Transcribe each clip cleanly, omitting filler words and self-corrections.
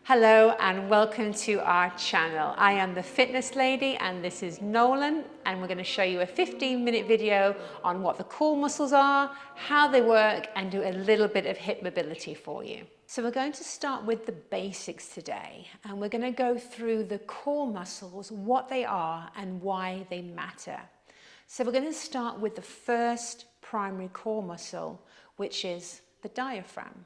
Hello and welcome to our channel. I am the Fitness Lady and this is Nolan, and we're going to show you a 15-minute video on what the core muscles are, how they work, and do a little bit of hip mobility for you. So we're going to start with the basics today, and we're going to go through the core muscles, what they are and why they matter. So we're going to start with the first primary core muscle, which is the diaphragm.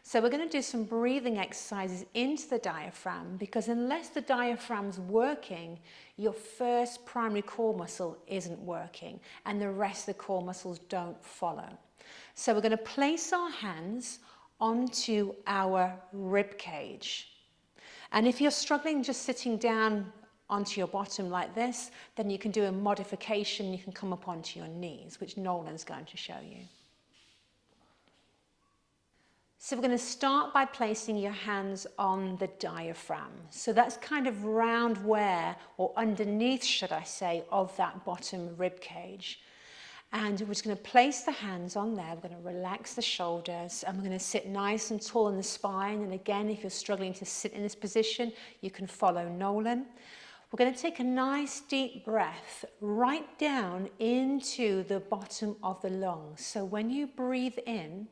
So we're going to do some breathing exercises into the diaphragm, because unless the diaphragm's working, your first primary core muscle isn't working and the rest of the core muscles don't follow. So we're going to place our hands onto our rib cage. And if you're struggling just sitting down onto your bottom like this, then you can do a modification. You can come up onto your knees, which Nolan's going to show you. So we're going to start by placing your hands on the diaphragm. So that's kind of round where, or underneath, should I say, of that bottom rib cage. And we're just going to place the hands on there. We're going to relax the shoulders, and we're going to sit nice and tall in the spine. And again, if you're struggling to sit in this position, you can follow Nolan. We're going to take a nice deep breath right down into the bottom of the lungs. So when you breathe in,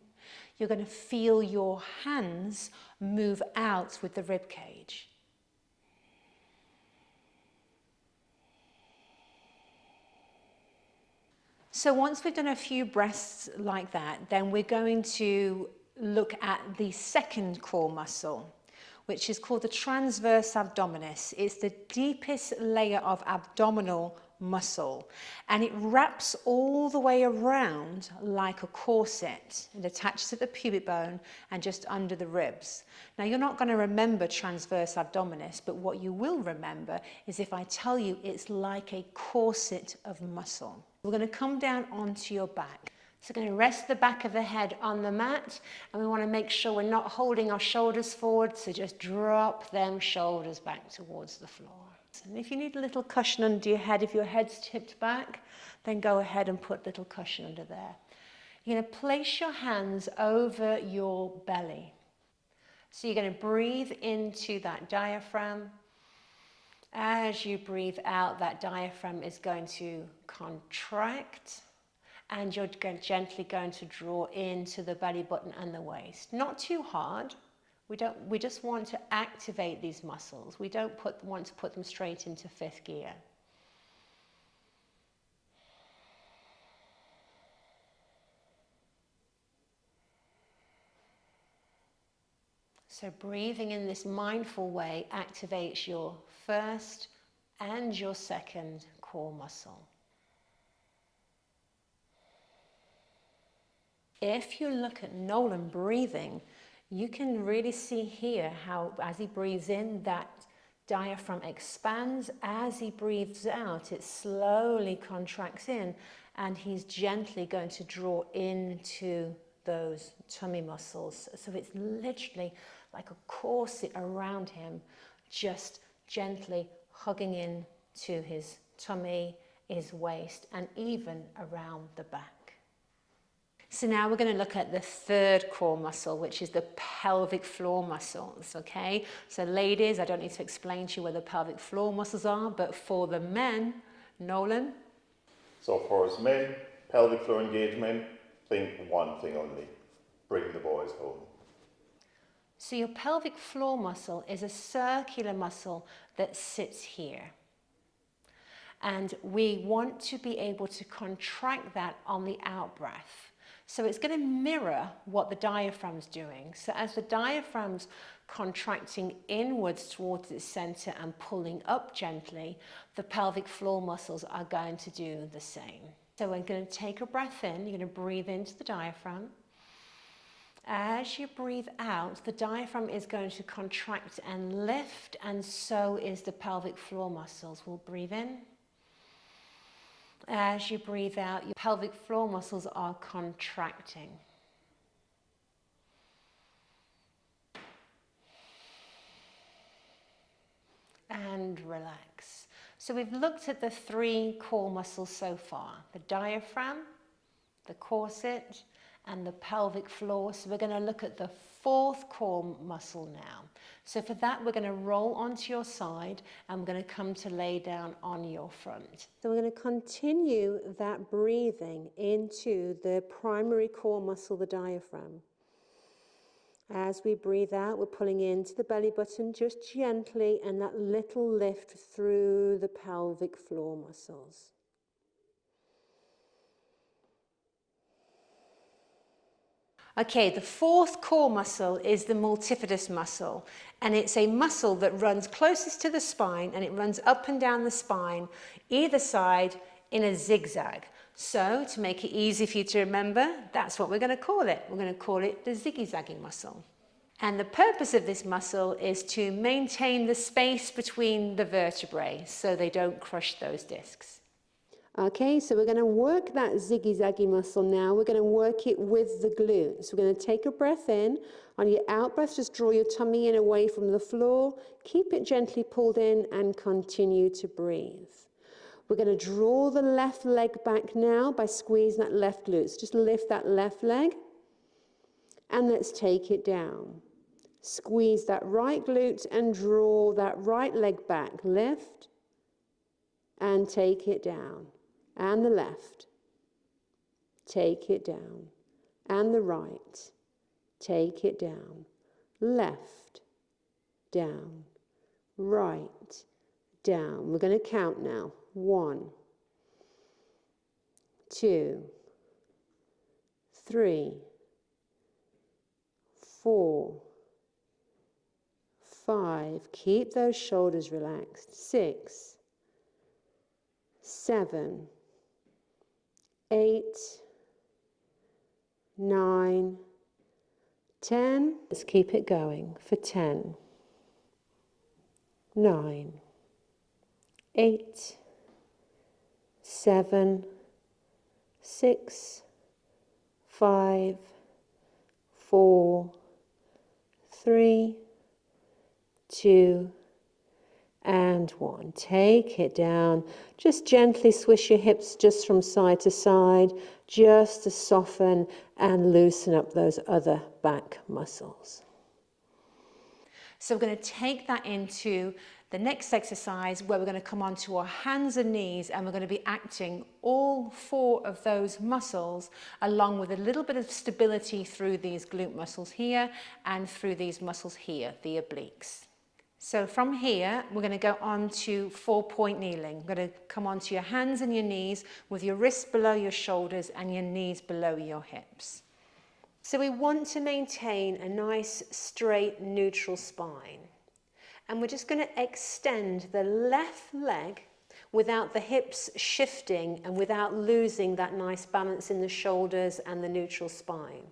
you're going to feel your hands move out with the rib cage. So once we've done a few breaths like that, then we're going to look at the second core muscle, which is called the transverse abdominis. It's the deepest layer of abdominal muscle, and it wraps all the way around like a corset and attaches at the pubic bone and just under the ribs. Now, you're not going to remember transverse abdominis, but what you will remember is if I tell you it's like a corset of muscle. We're going to come down onto your back. So we're going to rest the back of the head on the mat, and we want to make sure we're not holding our shoulders forward, so just drop them shoulders back towards the floor. And if you need a little cushion under your head, if your head's tipped back, then go ahead and put a little cushion under there. You're going to place your hands over your belly. So you're going to breathe into that diaphragm. As you breathe out, that diaphragm is going to contract, and you're gently going to draw into the belly button and the waist. Not too hard. We just want to activate these muscles. We don't want to put them straight into fifth gear. So breathing in this mindful way activates your first and your second core muscle. If you look at Nolan breathing, you can really see here how, as he breathes in, that diaphragm expands. As he breathes out, it slowly contracts in, and he's gently going to draw into those tummy muscles. So it's literally like a corset around him, just gently hugging in to his tummy, his waist, and even around the back. So now we're going to look at the third core muscle, which is the pelvic floor muscles, okay? So ladies, I don't need to explain to you where the pelvic floor muscles are, but for the men, Nolan? So for us men, pelvic floor engagement, think one thing only: bring the boys home. So your pelvic floor muscle is a circular muscle that sits here. And we want to be able to contract that on the out-breath. So it's going to mirror what the diaphragm's doing. So as the diaphragm's contracting inwards towards its center and pulling up gently, the pelvic floor muscles are going to do the same. So we're going to take a breath in. You're going to breathe into the diaphragm. As you breathe out, the diaphragm is going to contract and lift, and so is the pelvic floor muscles. We'll breathe in. As you breathe out, your pelvic floor muscles are contracting. And relax. So we've looked at the three core muscles so far: the diaphragm, the corset, and the pelvic floor. So we're going to look at the fourth core muscle now. So for that, we're going to roll onto your side and we're going to come to lay down on your front. So we're going to continue that breathing into the primary core muscle, the diaphragm. As we breathe out, we're pulling into the belly button just gently, and that little lift through the pelvic floor muscles. Okay, the fourth core muscle is the multifidus muscle, and it's a muscle that runs closest to the spine, and it runs up and down the spine, either side, in a zigzag. So, to make it easy for you to remember, that's what we're going to call it. We're going to call it the zigzagging muscle. And the purpose of this muscle is to maintain the space between the vertebrae so they don't crush those discs. Okay, so we're going to work that ziggy-zaggy muscle now. We're going to work it with the glutes. We're going to take a breath in. On your out breath, just draw your tummy in away from the floor. Keep it gently pulled in and continue to breathe. We're going to draw the left leg back now by squeezing that left glute. So just lift that left leg and let's take it down. Squeeze that right glute and draw that right leg back. Lift and take it down. And the left, take it down. And the right, take it down. Left, down. Right, down. We're going to count now. 1, 2, 3, 4, 5. Keep those shoulders relaxed. 6, 7, 8, 9, 10. Let's keep it going for 10, 9, 8, 7, 6, 5, 4, 3, 2, and 1. Take it down. Just gently swish your hips just from side to side, just to soften and loosen up those other back muscles. So we're going to take that into the next exercise where we're going to come onto our hands and knees, and we're going to be acting all 4 of those muscles along with a little bit of stability through these glute muscles here and through these muscles here, the obliques. So from here, we're going to go on to 4-point kneeling. We're going to come onto your hands and your knees with your wrists below your shoulders and your knees below your hips. So we want to maintain a nice, straight, neutral spine. And we're just going to extend the left leg without the hips shifting and without losing that nice balance in the shoulders and the neutral spine.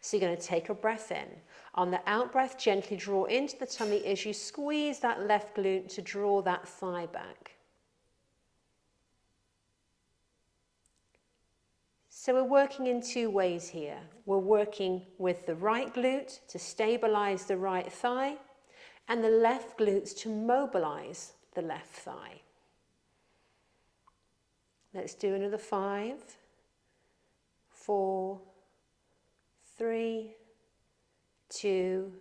So you're going to take a breath in. On the out breath, gently draw into the tummy as you squeeze that left glute to draw that thigh back. So we're working in 2 ways here. We're working with the right glute to stabilize the right thigh and the left glutes to mobilize the left thigh. Let's do another 5, 4, 3, 2,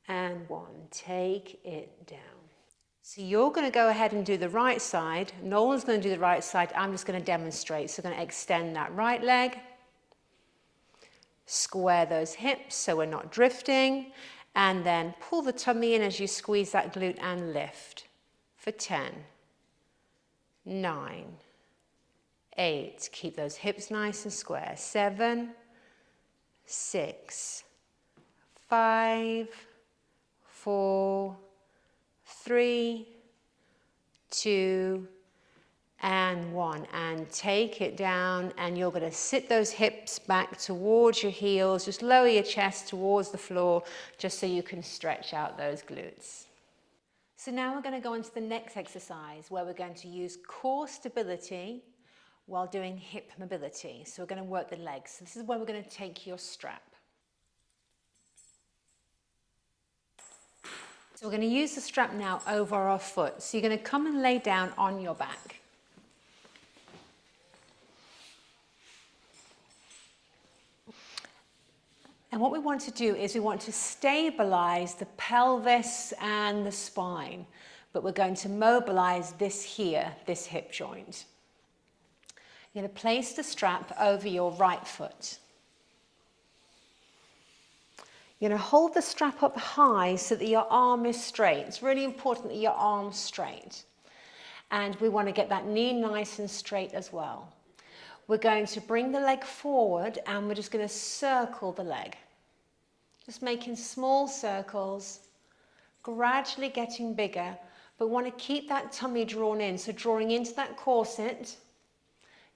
and 1. Take it down. So you're going to go ahead and do the right side. Nolan's going to do the right side. I'm just going to demonstrate. So I'm going to extend that right leg. Square those hips so we're not drifting. And then pull the tummy in as you squeeze that glute and lift. For 10, 9, 8. Keep those hips nice and square. 7, 6, 5, 4, 3, 2, and 1. And take it down, and you're going to sit those hips back towards your heels. Just lower your chest towards the floor just so you can stretch out those glutes. So now we're going to go into the next exercise where we're going to use core stability while doing hip mobility. So we're going to work the legs. So this is where we're going to take your strap. So we're going to use the strap now over our foot. So you're going to come and lay down on your back. And what we want want to do is we want to stabilize the pelvis and the spine, but we're going to mobilize this here, this hip joint. You're going to place the strap over your right foot. You're going to hold the strap up high so that your arm is straight. It's really important that your arm's straight. And we want to get that knee nice and straight as well. We're going to bring the leg forward and we're just going to circle the leg. Just making small circles, gradually getting bigger, but want to keep that tummy drawn in. So drawing into that corset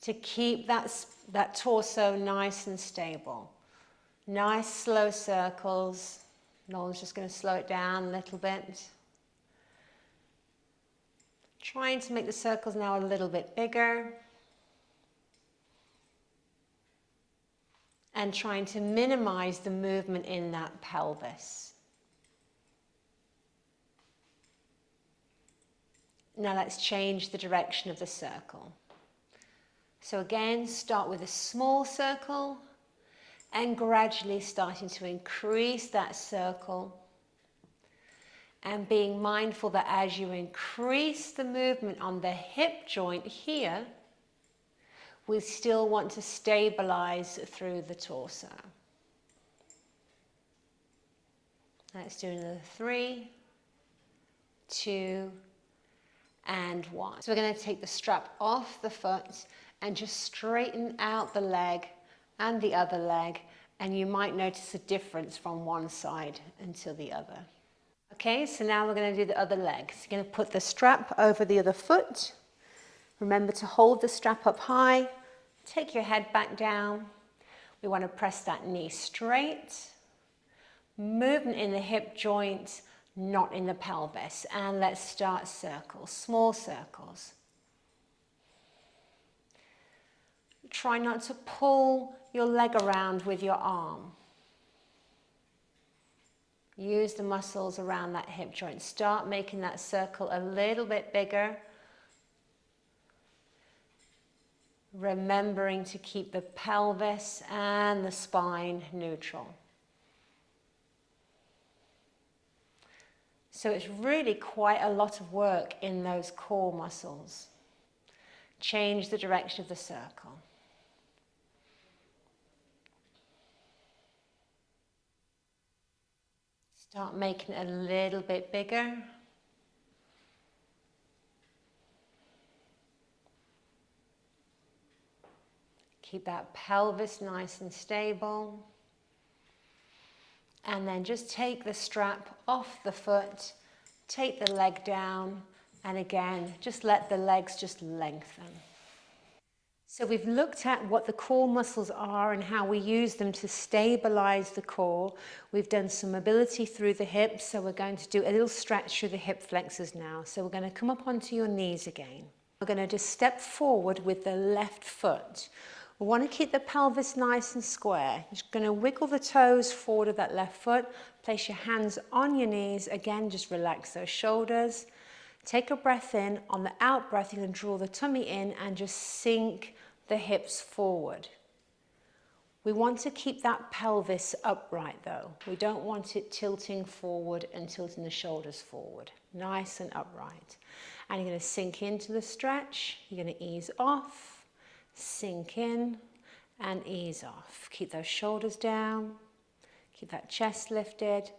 to keep that torso nice and stable. Nice slow circles. Noel's just going to slow it down a little bit. Trying to make the circles now a little bit bigger. And trying to minimize the movement in that pelvis. Now let's change the direction of the circle. So again, start with a small circle and gradually starting to increase that circle and being mindful that as you increase the movement on the hip joint here, we still want to stabilize through the torso. Let's do another 3, 2, and 1. So we're going to take the strap off the foot and just straighten out the leg and the other leg, and you might notice a difference from one side until the other. Okay, so now we're going to do the other leg. So you're going to put the strap over the other foot. Remember to hold the strap up high. Take your head back down. We want to press that knee straight. Movement in the hip joint, not in the pelvis. And let's start circles, small circles. Try not to pull your leg around with your arm. Use the muscles around that hip joint. Start making that circle a little bit bigger. Remembering to keep the pelvis and the spine neutral. So it's really quite a lot of work in those core muscles. Change the direction of the circle. Start making it a little bit bigger. Keep that pelvis nice and stable. And then just take the strap off the foot, take the leg down, and again, just let the legs just lengthen. So we've looked at what the core muscles are and how we use them to stabilize the core. We've done some mobility through the hips, so we're going to do a little stretch through the hip flexors now. So we're going to come up onto your knees again. We're going to just step forward with the left foot. We want to keep the pelvis nice and square. You're just going to wiggle the toes forward of that left foot. Place your hands on your knees. Again, just relax those shoulders. Take a breath in. On the out breath, you can draw the tummy in and just sink the hips forward. We want to keep that pelvis upright though. We don't want it tilting forward and tilting the shoulders forward. Nice and upright. And you're going to sink into the stretch. You're going to ease off, sink in and ease off. Keep those shoulders down. Keep that chest lifted.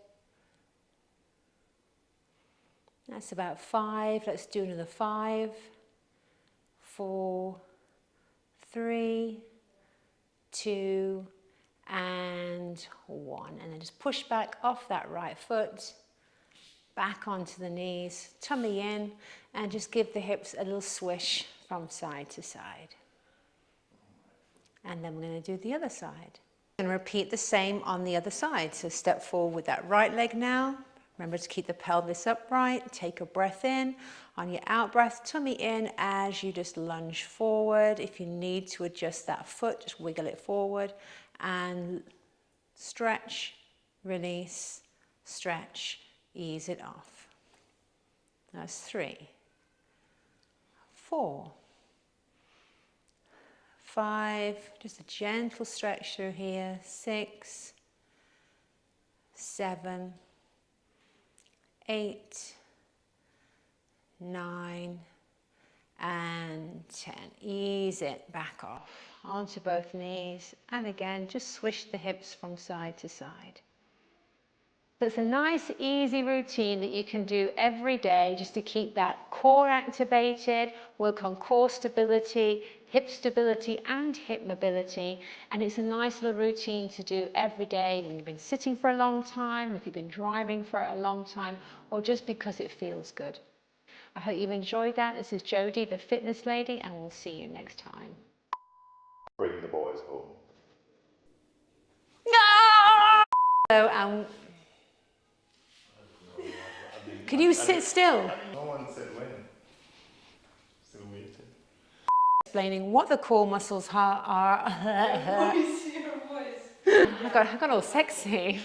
That's about 5. Let's do another 5, 4, 3, 2, and 1. And then just push back off that right foot, back onto the knees, tummy in, and just give the hips a little swish from side to side. And then we're going to do the other side. And repeat the same on the other side. So step forward with that right leg now. Remember to keep the pelvis upright. Take a breath in. On your out breath, tummy in as you just lunge forward. If you need to adjust that foot, just wiggle it forward. And stretch, release, stretch, ease it off. That's 3, 4, 5. Just a gentle stretch through here. 6, 7, 8, 9, and 10. Ease it back off onto both knees. And again, just swish the hips from side to side. It's a nice, easy routine that you can do every day just to keep that core activated, work on core stability, hip stability and hip mobility. And it's a nice little routine to do every day when you've been sitting for a long time, if you've been driving for a long time, or just because it feels good. I hope you've enjoyed that. This is Jodie, the fitness lady, and we'll see you next time. Bring the boys home. So, can you sit still? No one said when. Still waiting. Explaining what the core muscles are. Your voice. I got all sexy.